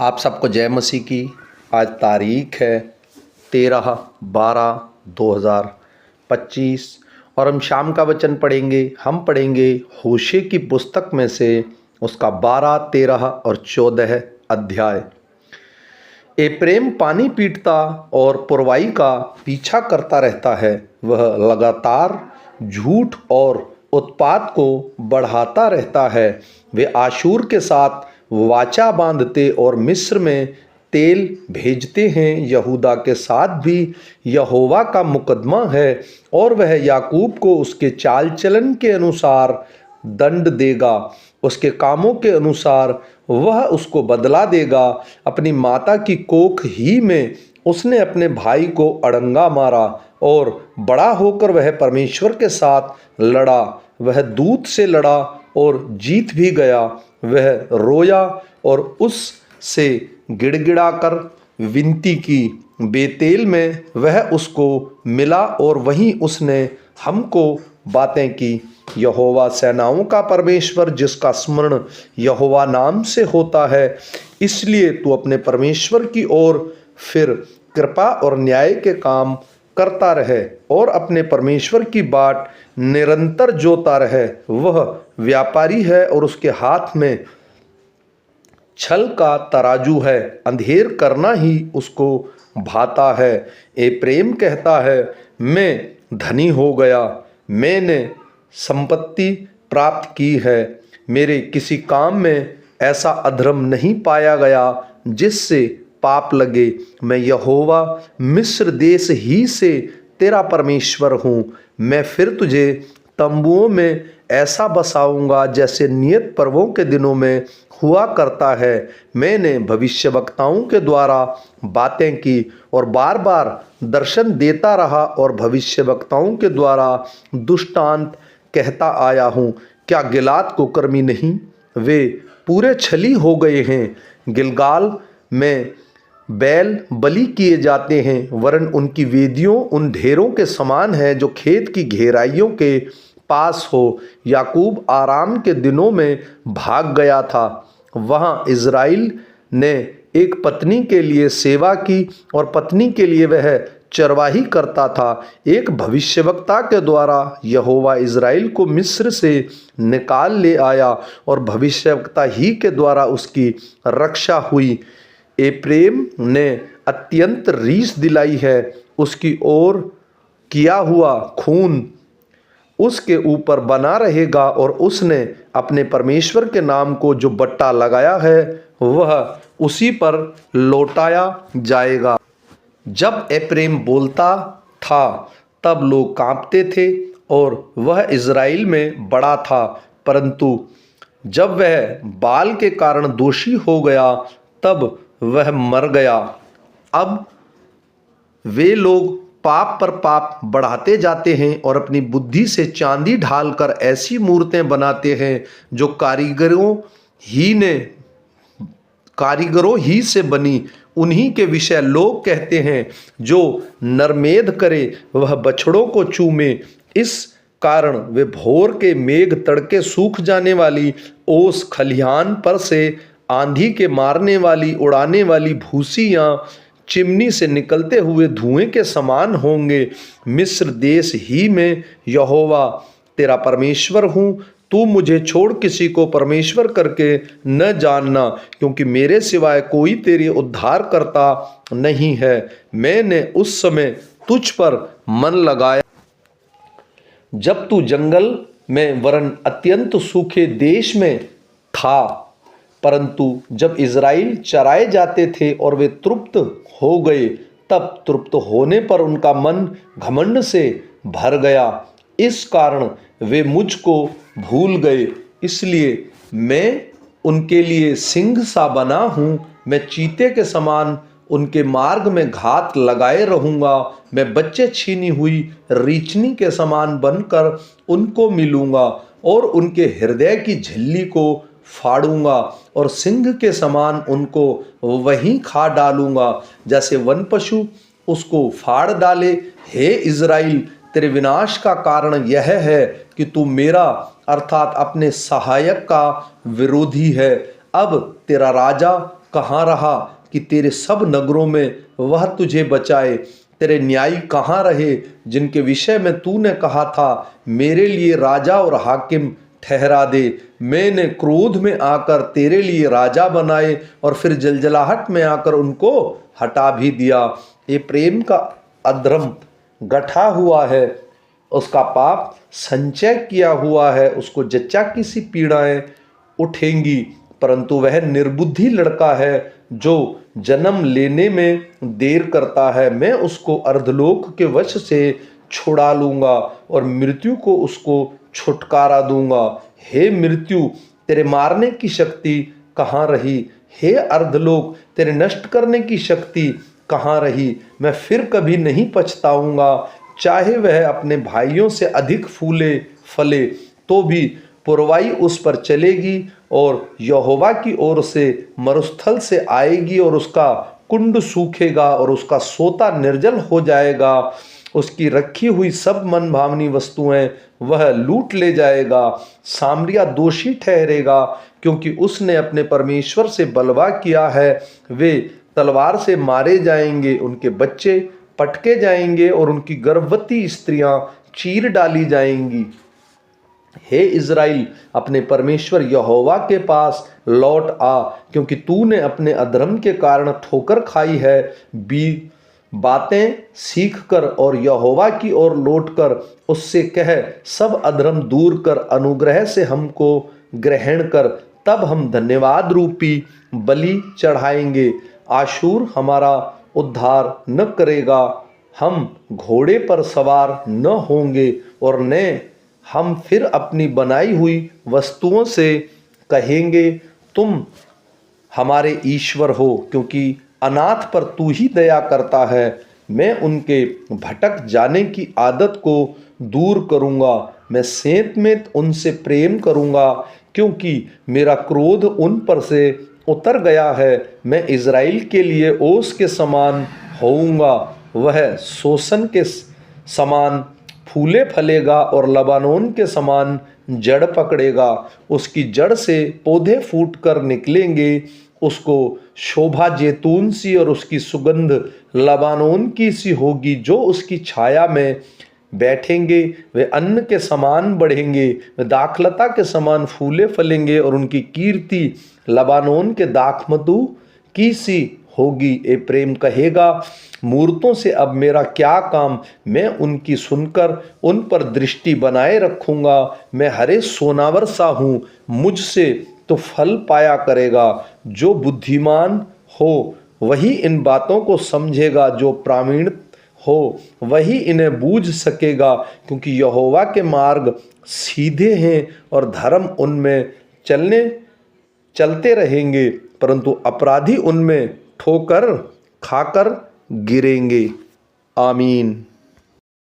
आप सबको जय मसीह की। आज तारीख है 13/12/2025 और हम शाम का वचन पढ़ेंगे। हम पढ़ेंगे होशे की पुस्तक में से उसका 12, 13 और 14 अध्याय। एप्रेम पानी पीटता और पुरवाई का पीछा करता रहता है। वह लगातार झूठ और उत्पात को बढ़ाता रहता है। वे आशूर के साथ वाचा बांधते और मिस्र में तेल भेजते हैं। यहूदा के साथ भी यहोवा का मुकदमा है और वह याकूब को उसके चाल चलन के अनुसार दंड देगा। उसके कामों के अनुसार वह उसको बदला देगा। अपनी माता की कोख ही में उसने अपने भाई को अड़ंगा मारा और बड़ा होकर वह परमेश्वर के साथ लड़ा। वह दूत से लड़ा और जीत भी गया। वह रोया और उससे गिड़गिड़ाकर विनती की। बेतेल में वह उसको मिला और वहीं उसने हमको बातें की। यहोवा सेनाओं का परमेश्वर, जिसका स्मरण यहोवा नाम से होता है, इसलिए तू अपने परमेश्वर की ओर फिर कृपा और न्याय के काम करता रहे और अपने परमेश्वर की बाट निरंतर जोता रहे। वह व्यापारी है और उसके हाथ में छल का तराजू है। अंधेर करना ही उसको भाता है। एप्रेम कहता है, मैं धनी हो गया, मैंने संपत्ति प्राप्त की है। मेरे किसी काम में ऐसा अधर्म नहीं पाया गया जिससे पाप लगे। मैं यहोवा मिस्र देश ही से तेरा परमेश्वर हूँ। मैं फिर तुझे तंबुओं में ऐसा बसाऊंगा जैसे नियत पर्वों के दिनों में हुआ करता है। मैंने भविष्यवक्ताओं के द्वारा बातें की और बार बार दर्शन देता रहा और भविष्यवक्ताओं के द्वारा दुष्टांत कहता आया हूँ। क्या गिलाद कुकर्मी नहीं? वे पूरे छली हो गए हैं। गिलगाल में बैल बलि किए जाते हैं, वरन उनकी वेदियों उन ढेरों के समान है जो खेत की घेराइयों के पास हो। याकूब आराम के दिनों में भाग गया था। वहाँ इज़राइल ने एक पत्नी के लिए सेवा की और पत्नी के लिए वह चरवाही करता था। एक भविष्यवक्ता के द्वारा यहोवा इज़राइल को मिस्र से निकाल ले आया और भविष्यवक्ता ही के द्वारा उसकी रक्षा हुई। एप्रेम ने अत्यंत रीस दिलाई है। उसकी ओर किया हुआ खून उसके ऊपर बना रहेगा और उसने अपने परमेश्वर के नाम को जो बट्टा लगाया है वह उसी पर लौटाया जाएगा। जब एप्रेम बोलता था तब लोग कांपते थे और वह इज़राइल में बड़ा था, परंतु जब वह बाल के कारण दोषी हो गया तब वह मर गया। अब वे लोग पाप पर पाप बढ़ाते जाते हैं और अपनी बुद्धि से चांदी ढालकर ऐसी मूर्तें बनाते हैं जो कारीगरों ही से बनी। उन्हीं के विषय लोग कहते हैं, जो नरमेध करे वह बछड़ों को चूमे। इस कारण वे भोर के मेघ तड़के सूख जाने वाली ओस खलिहान पर से आंधी के मारने वाली उड़ाने वाली भूसी या चिमनी से निकलते हुए धुएं के समान होंगे। मिस्र देश ही में यहोवा तेरा परमेश्वर हूँ। तू मुझे छोड़ किसी को परमेश्वर करके न जानना, क्योंकि मेरे सिवाय कोई तेरी उद्धार करता नहीं है। मैंने उस समय तुझ पर मन लगाया जब तू जंगल में वरन अत्यंत सूखे देश में था। परंतु जब इज़राइल चराए जाते थे और वे तृप्त हो गए, तब तृप्त होने पर उनका मन घमंड से भर गया। इस कारण वे मुझको भूल गए। इसलिए मैं उनके लिए सिंह सा बना हूँ। मैं चीते के समान उनके मार्ग में घात लगाए रहूँगा। मैं बच्चे छीनी हुई रीछनी के समान बनकर उनको मिलूँगा और उनके हृदय की झिल्ली को फाड़ूंगा और सिंह के समान उनको वहीं खा डालूंगा, जैसे वन पशु उसको फाड़ डाले। हे इज़राइल, तेरे विनाश का कारण यह है कि तू मेरा अर्थात अपने सहायक का विरोधी है। अब तेरा राजा कहाँ रहा कि तेरे सब नगरों में वह तुझे बचाए? तेरे न्यायी कहाँ रहे जिनके विषय में तूने कहा था, मेरे लिए राजा और हाकिम ठहरा दे? मैंने क्रोध में आकर तेरे लिए राजा बनाए और फिर जलजलाहट में आकर उनको हटा भी दिया। ये प्रेम का अधर्म गठा हुआ है, उसका पाप संचय किया हुआ है, उसको जच्चा की सी पीड़ाएं उठेंगी। परंतु वह निर्बुद्धि लड़का है जो जन्म लेने में देर करता है, मैं उसको अर्धलोक के वश से छुड़ा लूंगा और मृत्यु को उसको छुटकारा दूंगा। हे मृत्यु, तेरे मारने की शक्ति कहाँ रही? हे अर्धलोक, तेरे नष्ट करने की शक्ति कहाँ रही? मैं फिर कभी नहीं पछताऊंगा, चाहे वह अपने भाइयों से अधिक फूले फले तो भी पुरवाई उस पर चलेगी और यहोवा की ओर से मरुस्थल से आएगी और उसका कुंड सूखेगा और उसका सोता निर्जल हो जाएगा। उसकी रखी हुई सब मनभावनी वस्तुएं वह लूट ले जाएगा। सामरिया दोषी ठहरेगा क्योंकि उसने अपने परमेश्वर से बलवा किया है। वे तलवार से मारे जाएंगे, उनके बच्चे पटके जाएंगे और उनकी गर्भवती स्त्रियां चीर डाली जाएंगी। हे इज़राइल, अपने परमेश्वर यहोवा के पास लौट आ, क्योंकि तूने अपने अधर्म के कारण ठोकर खाई है। बातें सीख कर और यहोवा की ओर लौटकर उससे कह, सब अधर्म दूर कर, अनुग्रह से हमको ग्रहण कर, तब हम धन्यवाद रूपी बलि चढ़ाएंगे। आशूर हमारा उद्धार न करेगा, हम घोड़े पर सवार न होंगे और न हम फिर अपनी बनाई हुई वस्तुओं से कहेंगे, तुम हमारे ईश्वर हो, क्योंकि अनाथ पर तू ही दया करता है। मैं उनके भटक जाने की आदत को दूर करूंगा, मैं सेंत में उनसे प्रेम करूंगा, क्योंकि मेरा क्रोध उन पर से उतर गया है। मैं इज़राइल के लिए ओस के समान होऊंगा, वह सोसन के समान फूले फलेगा और लबानोन के समान जड़ पकड़ेगा। उसकी जड़ से पौधे फूट कर निकलेंगे, उसको शोभा जैतून सी और उसकी सुगंध लबानोन की सी होगी। जो उसकी छाया में बैठेंगे वे अन्न के समान बढ़ेंगे, वे दाखलता के समान फूले फलेंगे और उनकी कीर्ति लबानोन के दाखमधु की सी होगी। ए प्रेम कहेगा, मूर्तों से अब मेरा क्या काम? मैं उनकी सुनकर उन पर दृष्टि बनाए रखूंगा। मैं हरे सोनावर सा हूँ, मुझसे तो फल पाया करेगा। जो बुद्धिमान हो वही इन बातों को समझेगा, जो प्रावीण हो वही इन्हें बूझ सकेगा, क्योंकि यहोवा के मार्ग सीधे हैं और धर्म उनमें चलते रहेंगे, परंतु अपराधी उनमें ठोकर खाकर गिरेंगे। आमीन।